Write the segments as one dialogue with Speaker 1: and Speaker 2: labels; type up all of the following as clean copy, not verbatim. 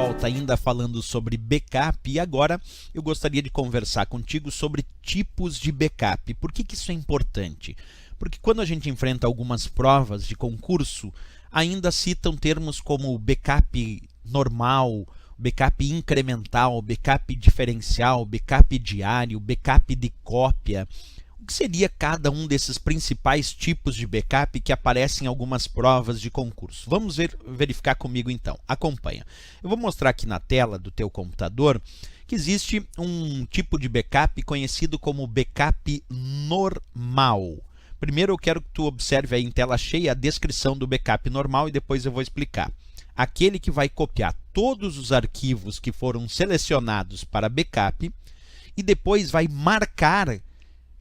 Speaker 1: volta ainda falando sobre backup e agora eu gostaria de conversar contigo sobre tipos de backup. Por que isso é importante? Porque quando a gente enfrenta algumas provas de concurso, ainda citam termos como backup normal, backup incremental, backup diferencial, backup diário, backup de cópia. O que seria cada um desses principais tipos de backup que aparecem em algumas provas de concurso? Vamos verificar comigo então. Acompanha. Eu vou mostrar aqui na tela do teu computador que existe um tipo de backup conhecido como backup normal. Primeiro eu quero que tu observe aí em tela cheia a descrição do backup normal e depois eu vou explicar. Aquele que vai copiar todos os arquivos que foram selecionados para backup e depois vai marcar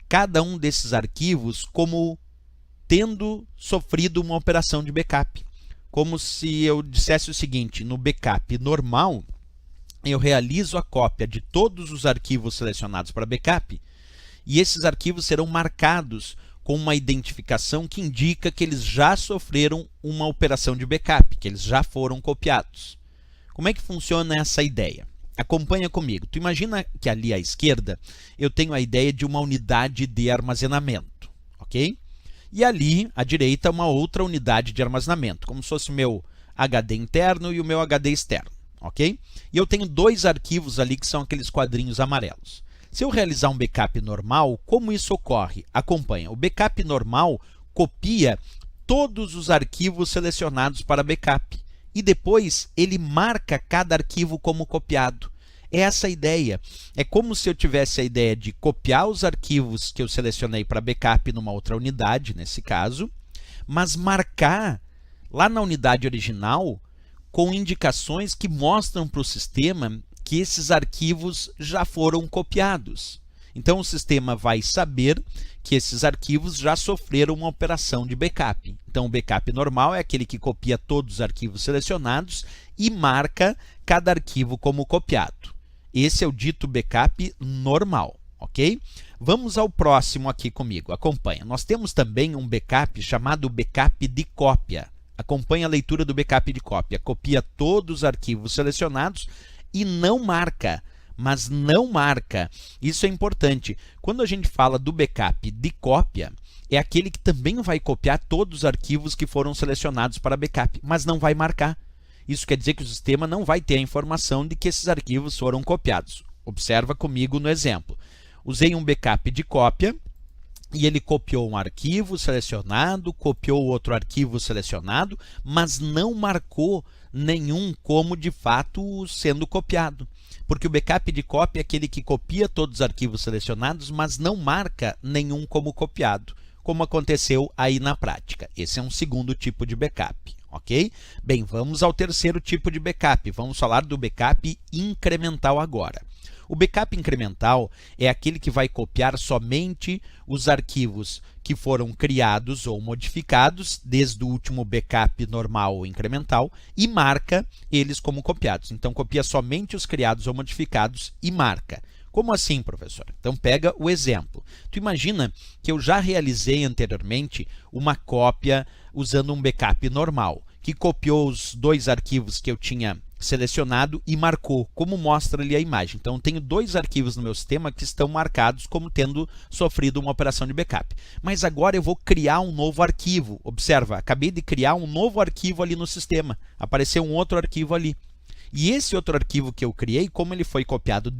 Speaker 1: cada um desses arquivos como tendo sofrido uma operação de backup. Como se eu dissesse o seguinte: no backup normal, eu realizo a cópia de todos os arquivos selecionados para backup e esses arquivos serão marcados com uma identificação que indica que eles já sofreram uma operação de backup, que eles já foram copiados. Como é que funciona essa ideia? Acompanha comigo. Tu imagina que ali à esquerda eu tenho a ideia de uma unidade de armazenamento, ok? E ali à direita uma outra unidade de armazenamento, como se fosse o meu HD interno e o meu HD externo, ok? E eu tenho dois arquivos ali que são aqueles quadrinhos amarelos. Se eu realizar um backup normal, como isso ocorre? Acompanha. O backup normal copia todos os arquivos selecionados para backup e depois ele marca cada arquivo como copiado. É essa a ideia. É como se eu tivesse a ideia de copiar os arquivos que eu selecionei para backup numa outra unidade, nesse caso, mas marcar lá na unidade original com indicações que mostram para o sistema que esses arquivos já foram copiados. Então o sistema vai saber que esses arquivos já sofreram uma operação de backup. Então o backup normal é aquele que copia todos os arquivos selecionados e marca cada arquivo como copiado. Esse é o dito backup normal, ok? Vamos ao próximo aqui comigo, acompanha. Nós temos também um backup chamado backup de cópia. Acompanha a leitura do backup de cópia. Copia todos os arquivos selecionados e não marca. Mas não marca. Isso é importante. Quando a gente fala do backup de cópia, é aquele que também vai copiar todos os arquivos que foram selecionados para backup, mas não vai marcar. Isso quer dizer que o sistema não vai ter a informação de que esses arquivos foram copiados. Observa comigo no exemplo. Usei um backup de cópia e ele copiou um arquivo selecionado, copiou outro arquivo selecionado, mas não marcou nenhum como de fato sendo copiado. Porque o backup de cópia é aquele que copia todos os arquivos selecionados, mas não marca nenhum como copiado, como aconteceu aí na prática. Esse é um segundo tipo de backup, ok? Bem, vamos ao terceiro tipo de backup. Vamos falar do backup incremental agora. O backup incremental é aquele que vai copiar somente os arquivos que foram criados ou modificados desde o último backup normal ou incremental e marca eles como copiados. Então, copia somente os criados ou modificados e marca. Como assim, professor? Então, pega o exemplo. Tu imagina que eu já realizei anteriormente uma cópia usando um backup normal, que copiou os dois arquivos que eu tinha selecionado e marcou, como mostra ali a imagem. Então, eu tenho dois arquivos no meu sistema que estão marcados como tendo sofrido uma operação de backup. Mas agora eu vou criar um novo arquivo. Observa, acabei de criar um novo arquivo ali no sistema. Apareceu um outro arquivo ali. E esse outro arquivo que eu criei, como ele foi copiado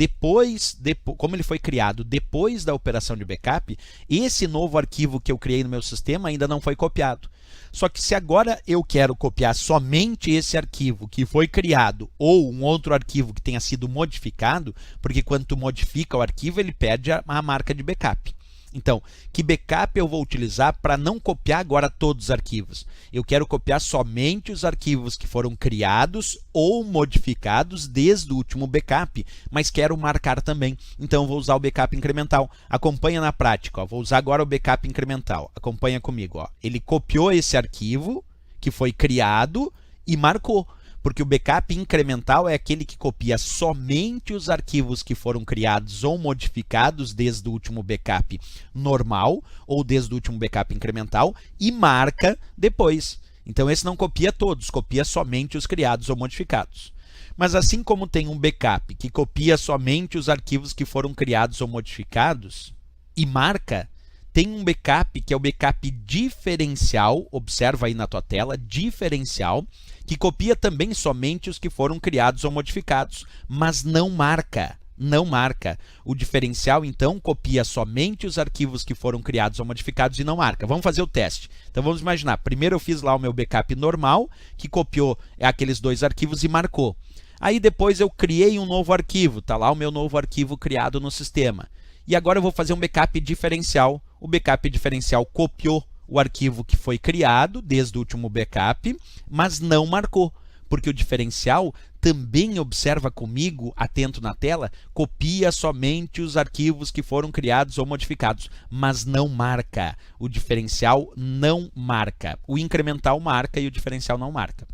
Speaker 1: como ele foi criado depois da operação de backup, esse novo arquivo que eu criei no meu sistema ainda não foi copiado. Só que se agora eu quero copiar somente esse arquivo que foi criado ou um outro arquivo que tenha sido modificado, porque quando tu modifica o arquivo, ele perde a marca de backup. Então, que backup eu vou utilizar para não copiar agora todos os arquivos? Eu quero copiar somente os arquivos que foram criados ou modificados desde o último backup, mas quero marcar também. Então, vou usar o backup incremental. Acompanha na prática. Ó. Vou usar agora o backup incremental. Acompanha comigo. Ó. Ele copiou esse arquivo que foi criado e marcou. Porque o backup incremental é aquele que copia somente os arquivos que foram criados ou modificados desde o último backup normal ou desde o último backup incremental e marca depois. Então esse não copia todos, copia somente os criados ou modificados. Mas assim como tem um backup que copia somente os arquivos que foram criados ou modificados e marca, tem um backup que é o backup diferencial, observa aí na tua tela, diferencial, que copia também somente os que foram criados ou modificados, mas não marca. Não marca. O diferencial, então, copia somente os arquivos que foram criados ou modificados e não marca. Vamos fazer o teste. Então, vamos imaginar. Primeiro eu fiz lá o meu backup normal, que copiou aqueles 2 arquivos e marcou. Aí depois eu criei um novo arquivo. Está lá o meu novo arquivo criado no sistema. E agora eu vou fazer um backup diferencial. O backup diferencial copiou o arquivo que foi criado desde o último backup, mas não marcou. Porque o diferencial também observa comigo, atento na tela, copia somente os arquivos que foram criados ou modificados, mas não marca. O diferencial não marca. O incremental marca e o diferencial não marca.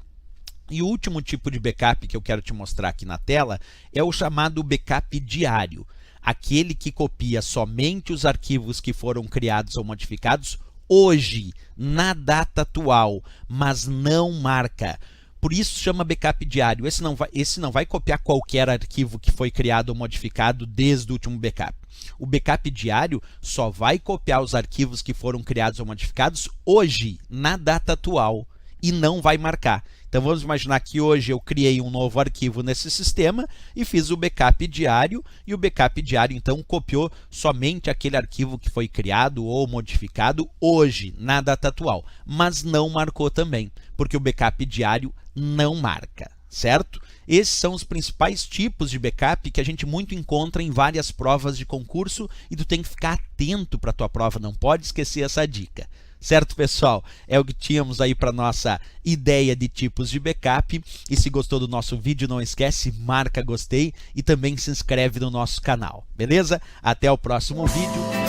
Speaker 1: E o último tipo de backup que eu quero te mostrar aqui na tela é o chamado backup diário. Aquele que copia somente os arquivos que foram criados ou modificados hoje, na data atual, mas não marca. Por isso chama backup diário. Esse não vai copiar qualquer arquivo que foi criado ou modificado desde o último backup. O backup diário só vai copiar os arquivos que foram criados ou modificados hoje, na data atual, e não vai marcar. Então vamos imaginar que hoje eu criei um novo arquivo nesse sistema e fiz o backup diário, e o backup diário então copiou somente aquele arquivo que foi criado ou modificado hoje, na data atual, mas não marcou também, porque o backup diário não marca, certo? Esses são os principais tipos de backup que a gente muito encontra em várias provas de concurso e tu tem que ficar atento para a tua prova, não pode esquecer essa dica. Certo, pessoal? É o que tínhamos aí para nossa ideia de tipos de backup. E se gostou do nosso vídeo, não esquece, marca gostei e também se inscreve no nosso canal. Beleza? Até o próximo vídeo.